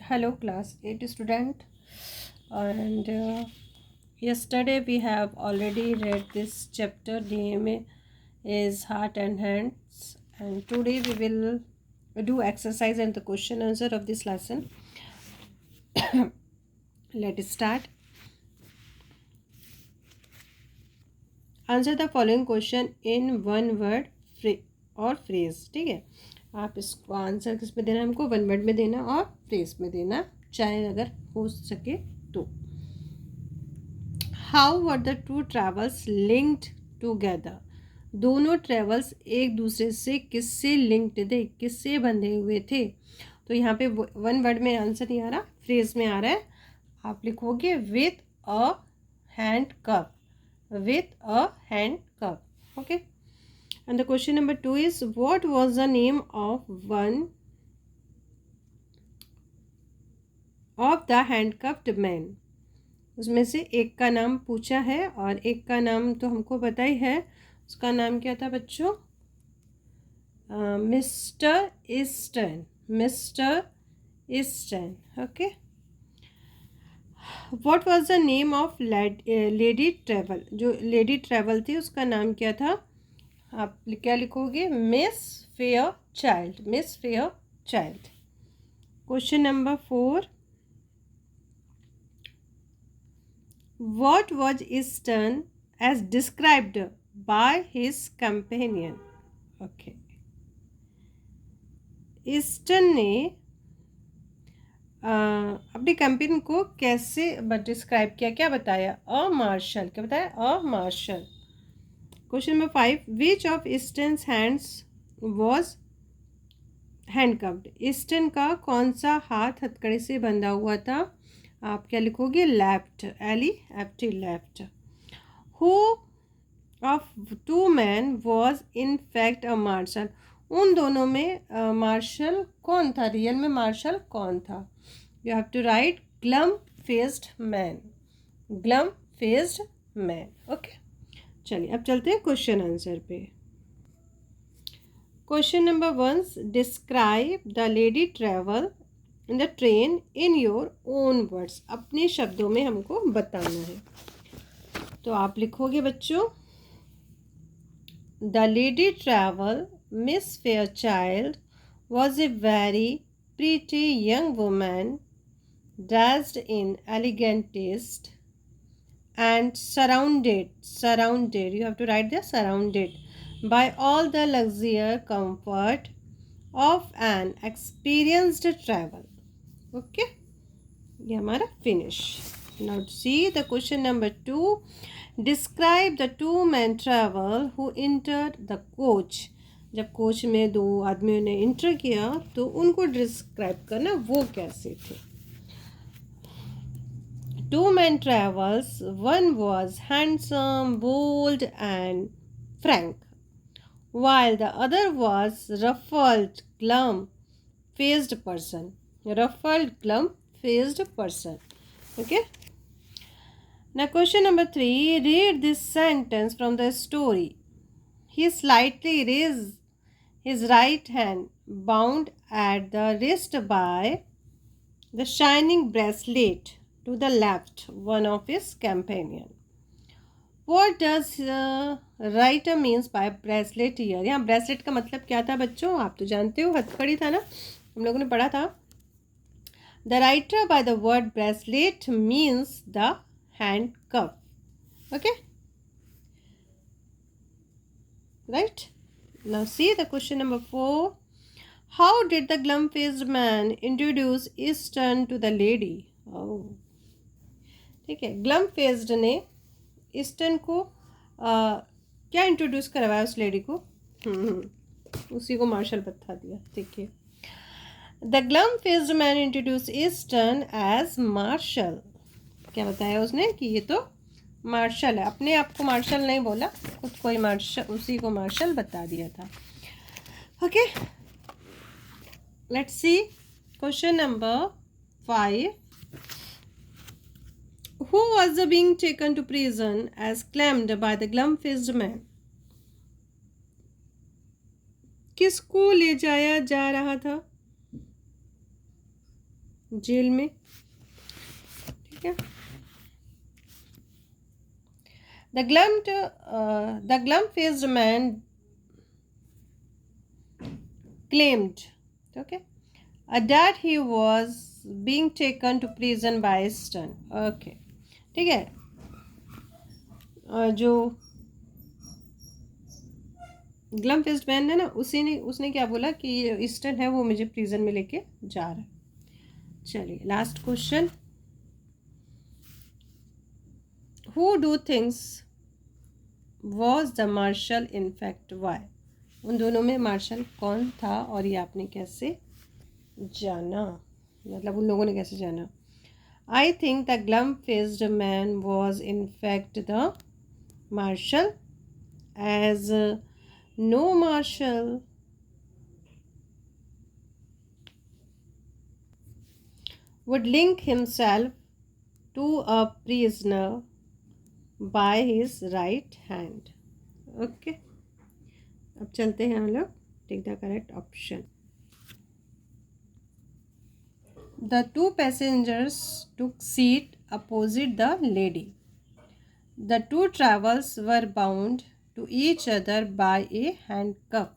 Hello, class 8 student. And yesterday we have already read this chapter. DNA is heart and hands. And today we will do exercise and the question answer of this lesson. Let's start. Answer the following question in one word or phrase. ठीक है, आप इसको answer किस में देना है, हमको one word में देना और फ्रेज में देना, चाहे अगर हो सके तो. How were the two travels linked together. दोनों ट्रैवल्स एक दूसरे से किससे लिंक्ड थे, किससे बंधे हुए थे. तो यहाँ पे वन वर्ड में आंसर नहीं आ रहा, फ्रेज में आ रहा है. आप लिखोगे with a hand cup, with a hand cup. Okay, and the question number 2 is what was the name of one of the handcuffed men. उसमें से एक का नाम पूछा है और एक का नाम तो हमको पता ही है. उसका नाम क्या था बच्चों? Mister Easton. Mister Easton. Okay. What was the name of lady travel. जो लेडी ट्रेवल थी उसका नाम क्या था? आप क्या लिखोगे? Miss Fairchild. Miss Fairchild. Question number 4. What was Easton as described by his companion. Okay, Easton ने अपने कंपेनियन को कैसे डिस्क्राइब किया, क्या बताया? A marshal. क्या बताया? A marshal. Question number 5. Which of Easton's hands was handcuffed. Eastern का कौन सा हाथ हथकड़े से बंधा हुआ था? आप क्या लिखोगे? Left. LEFT. Left. Who of two man was in fact a marshal. उन दोनों में मार्शल कौन था? रियल में मार्शल कौन था? You have to write glum faced man. Glum faced man. Okay, चलिए अब चलते हैं क्वेश्चन आंसर पे. Question number 1. Describe the lady travel in the train in your own words. अपने शब्दों में हमको बताना है. तो आप लिखोगे बच्चों, the lady travel Miss Fairchild was a very pretty young woman dressed in elegant taste and surrounded, you have to write the surrounded, by all the luxury comfort of an experienced travel. Okay, ये हमारा finish. Now see the question number 2. Describe the two men travel who entered the coach. जब coach में दो आदमियों ने inter किया तो उनको डिस्क्राइब करना, वो कैसे थे. Two man travels. One was handsome, bold and frank, while the other was ruffled, glum-faced person. Ruffled, glum-faced person. Okay. Now question number 3. Read this sentence from the story. He slightly raised his right hand, bound at the wrist by the shining bracelet to the left, one of his companion. What does writer means by bracelet here? यहाँ bracelet का मतलब क्या था बच्चों? आप तो जानते हो, हथकड़ी था ना, हम लोगों ने पढ़ा था. The writer by the word bracelet means the handcuff. Okay, right? Now see the question number 4. How did the glum-faced man introduce Eastern to the lady? Oh, ठीक है. glum-faced ने ईस्टर्न को क्या इंट्रोड्यूस करवाया उस लेडी को? उसी को मार्शल बता दिया. ठीक है. The glum-faced man introduced Easton as marshal. क्या बताया उसने? कि ये तो मार्शल है. अपने आप को मार्शल नहीं बोला, खुद को ही मार्शल, उसी को मार्शल बता दिया था. Okay, let's see question number 5. Who was being taken to prison as claimed by the glum-faced man? किसको ले जाया जा रहा था? जेल में, ठीक है। The glum-faced man claimed, okay, that he was being taken to prison by Stern. Okay, ठीक है। जो ग्लम फेस्ड मैन है ना, उसने क्या बोला कि ये ईस्टर्न है वो मुझे प्रिजन में लेके जा रहा है। चलिए last question, who do things was the marshal in fact why? उन दोनों में मार्शल कौन था और ये आपने कैसे जाना, मतलब उन लोगों ने कैसे जाना? I think the glum faced man was in fact the marshal, as no marshal would link himself to a prisoner by his right hand. Okay, अब चलते हैं हम लोग, take the correct option. The two passengers took seat opposite the lady. The two travels were bound to each other by a handcuff.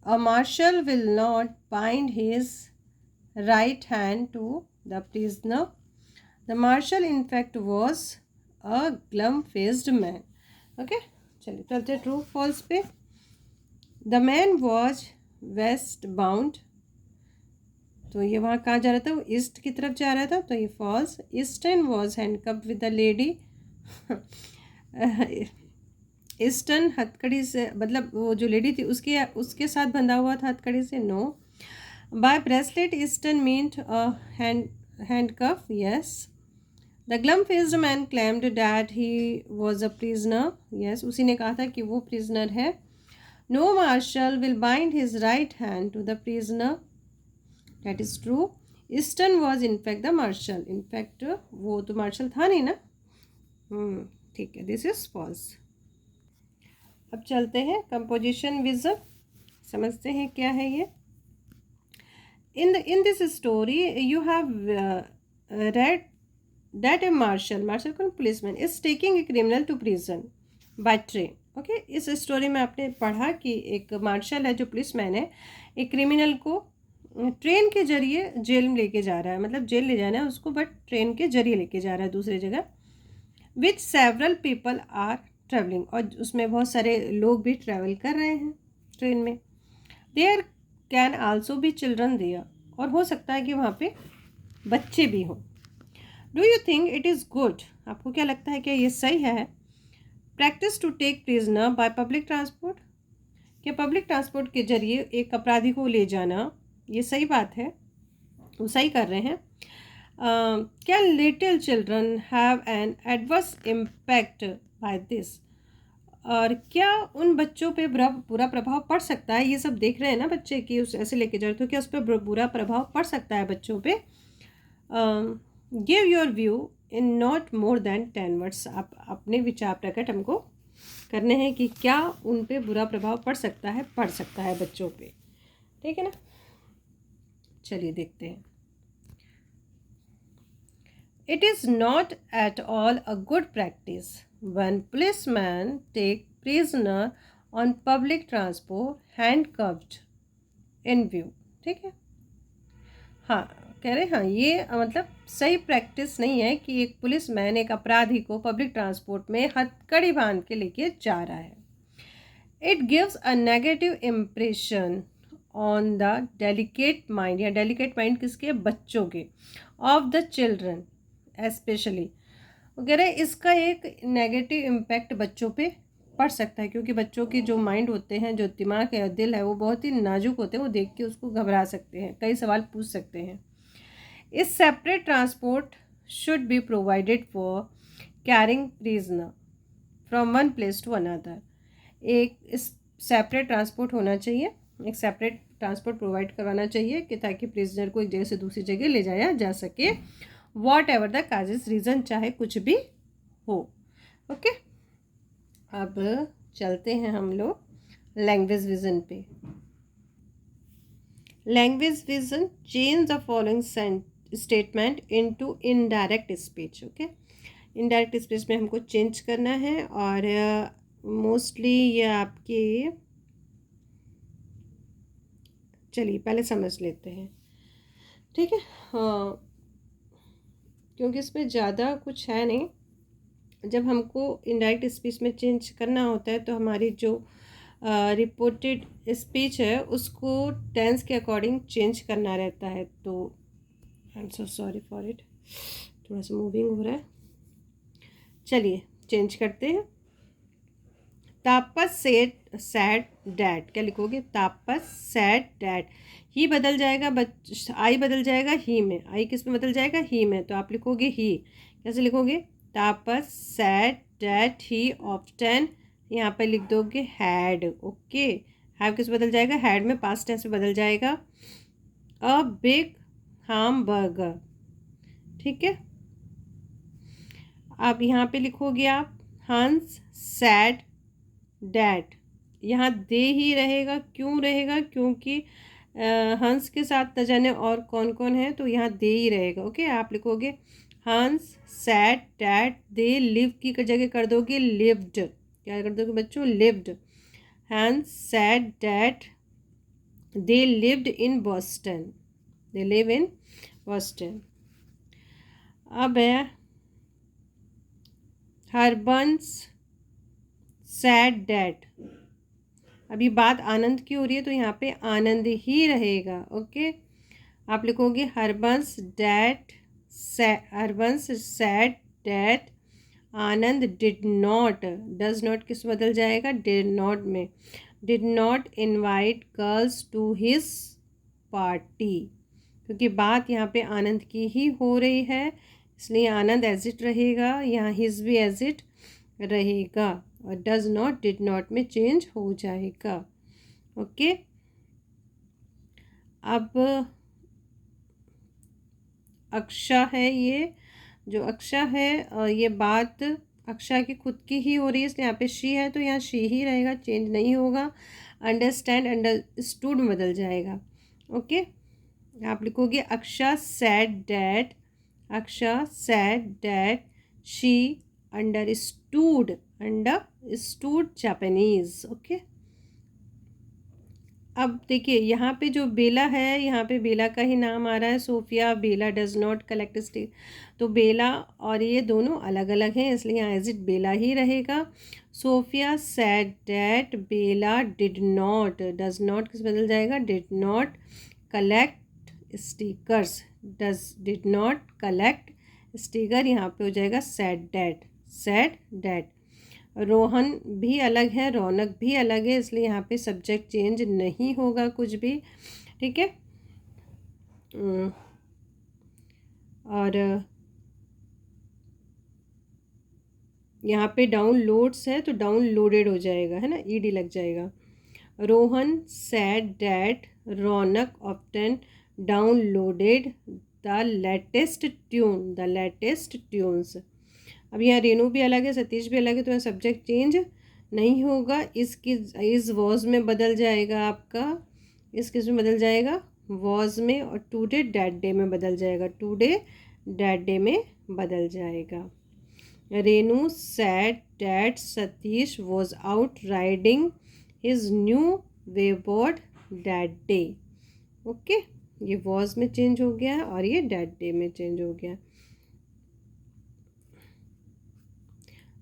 A marshal will not bind his right hand to the prisoner. The marshal in fact was a glum-faced man. Okay, चलिए चलते true false पे। The man was west bound, तो ये वहाँ कहाँ जा रहा था? वो ईस्ट की तरफ जा रहा था, तो ये false. Eastern was handcuffed with the lady. Eastern हथकड़ी से, मतलब वो जो लेडी थी उसके साथ बंधा हुआ था हथकड़ी से। No. By bracelet Easton meant handcuff, yes. The glum-faced man claimed that he was a prisoner, yes. उसी ने कहा था कि वो prisoner है। No marshal will bind his right hand to the prisoner, that is true. Easton was in fact the marshal, in fact वो तो marshal था नहीं ना। ठीक है, this is false। अब चलते हैं कंपोजिशन विजन, समझते हैं क्या है ये। In this story you have read that a marshal कौन? policeman is taking a criminal to prison by train. Okay, इस स्टोरी में आपने पढ़ा कि एक मार्शल है जो पुलिसमैन है, एक क्रिमिनल को ट्रेन के जरिए जेल में लेके जा रहा है, मतलब जेल ले जाना है उसको बट ट्रेन के जरिए लेके जा रहा है दूसरी जगह। विच सेवरल पीपल आर ट्रेवलिंग, और उसमें बहुत सारे लोग भी ट्रैवल कर रहे हैं ट्रेन में। There can also be children there, और हो सकता है कि वहाँ पे बच्चे भी हों। Do you think it is good, आपको क्या लगता है क्या ये सही है? Practice to take prisoner by public transport, क्या पब्लिक ट्रांसपोर्ट के जरिए एक अपराधी को ले जाना ये सही बात है, वो सही कर रहे हैं। क्या little children have an adverse impact by this, और क्या उन बच्चों पे बुरा प्रभाव पड़ सकता है? ये सब देख रहे हैं ना बच्चे कि उस ऐसे लेके जा रहे, तो क्या उस पर बुरा प्रभाव पड़ सकता है बच्चों पे? Give your view in not more than 10 words, आप अपने विचार प्रकट हमको करने हैं कि क्या उन पे बुरा प्रभाव पड़ सकता है बच्चों पे, ठीक है ना। चलिए देखते हैं। It is not at all a good practice when policemen take prisoner on public transport handcuffed in view, ठीक है। हाँ, कह रहे हाँ ये मतलब सही प्रैक्टिस नहीं है कि एक पुलिसमैन एक अपराधी को पब्लिक ट्रांसपोर्ट में हथकड़ी बांध के लेके जा रहा है। It gives a negative impression on the delicate mind, या डेलिकेट माइंड किसके? बच्चों के। ऑफ द चिल्ड्रन एस्पेशली, वगैरह इसका एक नेगेटिव इम्पैक्ट बच्चों पे पड़ सकता है, क्योंकि बच्चों के जो माइंड होते हैं, जो दिमाग है, दिल है, वो बहुत ही नाजुक होते हैं, वो देख के उसको घबरा सकते हैं, कई सवाल पूछ सकते हैं। इस separate transport should be provided for carrying prisoner from one place to another, एक इस सेपरेट ट्रांसपोर्ट होना चाहिए, एक सेपरेट ट्रांसपोर्ट प्रोवाइड करवाना चाहिए कि ताकि प्रिजनर को एक जगह से दूसरी जगह ले जाया जा सके, what ever the causes, reason चाहे कुछ भी हो। ओके, अब चलते हैं हम लोग लैंग्वेज विजन पे। Language vision, change the following statement into indirect speech. Okay, indirect speech में हमको चेंज करना है और मोस्टली ये आपके, चलिए पहले समझ लेते हैं, ठीक है। हाँ, क्योंकि इसमें ज़्यादा कुछ है नहीं। जब हमको इनडायरेक्ट स्पीच में चेंज करना होता है तो हमारी जो रिपोर्टेड स्पीच है उसको टेंस के अकॉर्डिंग चेंज करना रहता है। तो I am so sorry for it, थोड़ा सा मूविंग हो रहा है। चलिए चेंज करते हैं। तापस सेड सैड डैड, क्या लिखोगे? तापस सैड डैड। ही बदल जाएगा, आई बदल जाएगा ही में। आई किस में बदल जाएगा? ही में। तो आप लिखोगे ही। कैसे लिखोगे? तापस सैड डैड ही ऑफ्टन, यहाँ पर लिख दोगे हैड। ओके, हैव किस बदल जाएगा? हैड में पास्ट टेंस में बदल जाएगा। अ बिग hamburger, ठीक है। अब यहाँ पे लिखोगे आप हंस सैड डैड। यहाँ दे ही रहेगा, क्यों रहेगा? क्योंकि हंस के साथ न जाने और कौन कौन है, तो यहाँ दे ही रहेगा। ओके, आप लिखोगे हंस सैड डैड दे लिव की जगह कर दोगे लिव्ड। क्या कर दोगे बच्चों? लिव्ड। हंस sad dad they lived in Boston, they live in Boston. अब है हरबंस सैड डैड। अभी बात आनंद की हो रही है तो यहाँ पे आनंद ही रहेगा। ओके, आप लिखोगे Harbans that Harbans said that Anand did not, does not किस बदल जाएगा? डिड नॉट में। Did not invite girls to his party, क्योंकि बात यहाँ पे आनंद की ही हो रही है इसलिए आनंद एज इट रहेगा, यहाँ हिज भी एज इट रहेगा और डज नॉट डिड नॉट में चेंज हो जाएगा। ओके, अब अक्षा है, ये जो अक्षा है ये बात अक्षा की खुद की ही हो रही है इसलिए यहाँ पे शी है तो यहाँ शी ही रहेगा, चेंज नहीं होगा। अंडरस्टैंड अंडरस्टूड में बदल जाएगा। ओके, आप लिखोगे Aksha said that, Aksha said that she understood Japanese. Okay, अब देखिए यहाँ पे जो बेला है, यहाँ पे बेला का ही नाम आ रहा है, Sophia Bella does not collect stick. तो बेला और ये दोनों अलग अलग हैं इसलिए यहाँ एज इट बेला ही रहेगा। Sophia said that Bella did not, does not किस बदल जाएगा? Did not collect stickers, did not collect sticker, यहाँ पे हो जाएगा said that, said that. Rohan भी अलग है, रौनक भी अलग है इसलिए यहाँ पे सब्जेक्ट चेंज नहीं होगा कुछ भी, ठीक है। और यहाँ पे डाउनलोड्स है तो डाउनलोडेड हो जाएगा, है ना, ईडी लग जाएगा। Rohan sad that Raunak often downloaded the latest tune, the latest tunes. अब यहाँ रेनू भी अलग है, सतीश भी अलग है तो यहाँ सब्जेक्ट चेंज नहीं होगा। इसकी इस वॉज में बदल जाएगा आपका, इस किस में बदल जाएगा? वॉज में। और टुडे डैट डे में बदल जाएगा, टुडे डैट डे में बदल जाएगा। Renu said that Satish was out riding his new waveboard that day. Okay, ये वॉज में चेंज हो गया है और ये डैट डे में चेंज हो गया।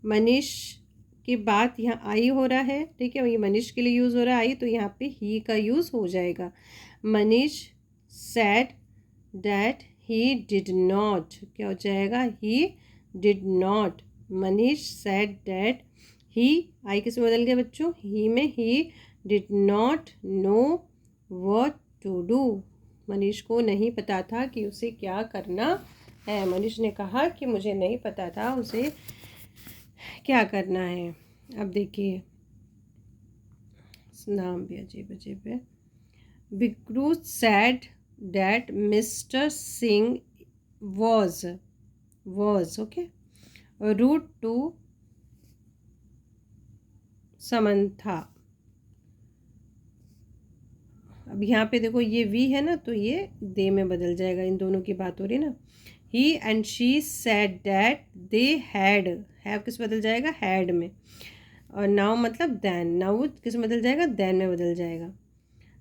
मनीष की बात यहाँ आई हो रहा है, ठीक है, ये मनीष के लिए यूज़ हो रहा है आई, तो यहाँ पे ही का यूज़ हो जाएगा। Manish said that he did not, क्या हो जाएगा? He did not. Manish said that he, I किस में बदल गया बच्चों? ही में। He did not know what to do, Manish को नहीं पता था कि उसे क्या करना है। मनीष ने कहा कि मुझे नहीं पता था उसे क्या करना है। अब देखिए नाम भी अजीब अजीब है। विक्रू said that mister Singh was okay rude to Samantha. अब यहाँ पे देखो ये वी है ना, तो ये दे में बदल जाएगा, इन दोनों की बात हो रही है ना। He and she said that they had, have किस बदल जाएगा, हैड में। और नाउ मतलब देन, नाउ किस में बदल जाएगा, देन में बदल जाएगा।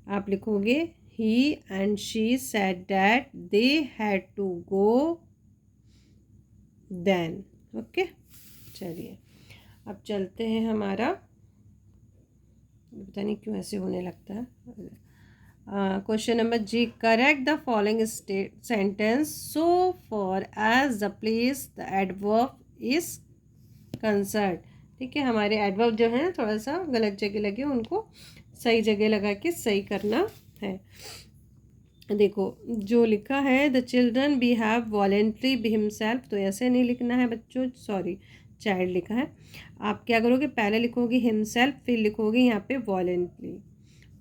आप लिखोगे he and she said that they had to go then. Okay, चलिए अब चलते हैं हमारा, पता नहीं क्यों ऐसे होने लगता है। Question number g, correct the following sentence so far as the place the adverb is concerned. ठीक है, हमारे एडवर्ब जो है ना थोड़ा सा गलत जगह लगे, उनको सही जगह लगा के सही करना है। देखो जो लिखा है, the children behave voluntary by himself, तो ऐसे नहीं लिखना है बच्चों, सॉरी चाइल्ड लिखा है। आप क्या करोगे, पहले लिखोगे हिमसेल्फ, फिर लिखोगे यहाँ पे वॉलेंटली,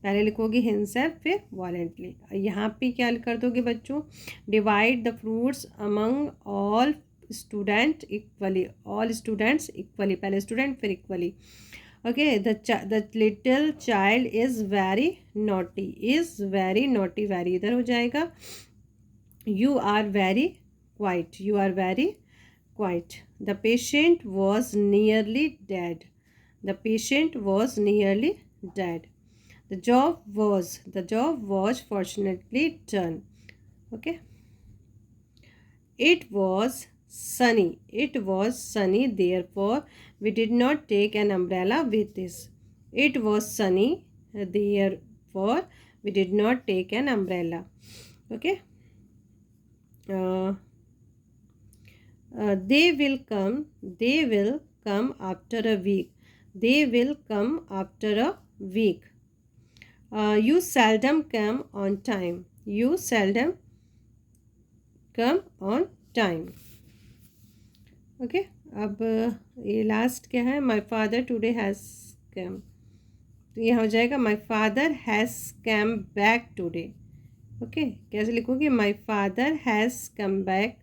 पहले लिखोगे हिमसेल्फ फिर वॉलेंटली। यहाँ पे क्या कर दोगे बच्चों, divide the fruits among all student equally, all students equally, पहले स्टूडेंट फिर equally. Okay, the little child is very naughty, is very naughty, very इधर हो जाएगा। You are very quiet, you are very quiet. The patient was nearly dead, the patient was nearly dead. The job was fortunately done. Okay. It was sunny, therefore we did not take an umbrella with us. It was sunny, therefore we did not take an umbrella. Okay. They will come after a week. They will come after a week. You seldom come on time. You seldom come on time. Okay. अब ये last क्या है, my father today has come, तो ये हो जाएगा my father has come back today. Okay, कैसे लिखोगे, my father has come back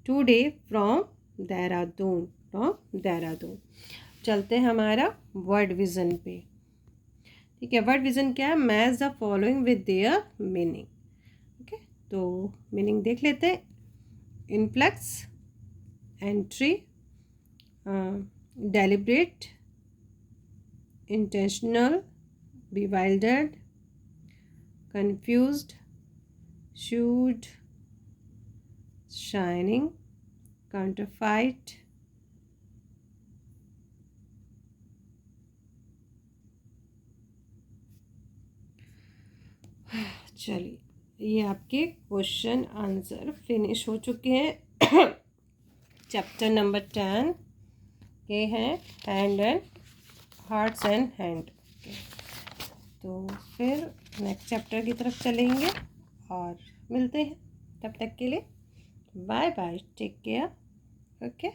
today from Dehradun, from Dehradun. चलते हैं हमारा वर्ड विजन पे। ठीक है, वर्ड विजन क्या है, match the following with their meaning. Okay, तो मीनिंग देख लेते हैं। Influx, entry, deliberate, intentional, bewildered, confused, shrewd, shining, counterfeit, चलिए ये आपके क्वेश्चन आंसर फिनिश हो चुके हैं। चैप्टर नंबर 10 के हैं hand and hearts and hand. तो फिर नेक्स्ट चैप्टर की तरफ चलेंगे और मिलते हैं, तब तक के लिए bye bye, take care. Okay.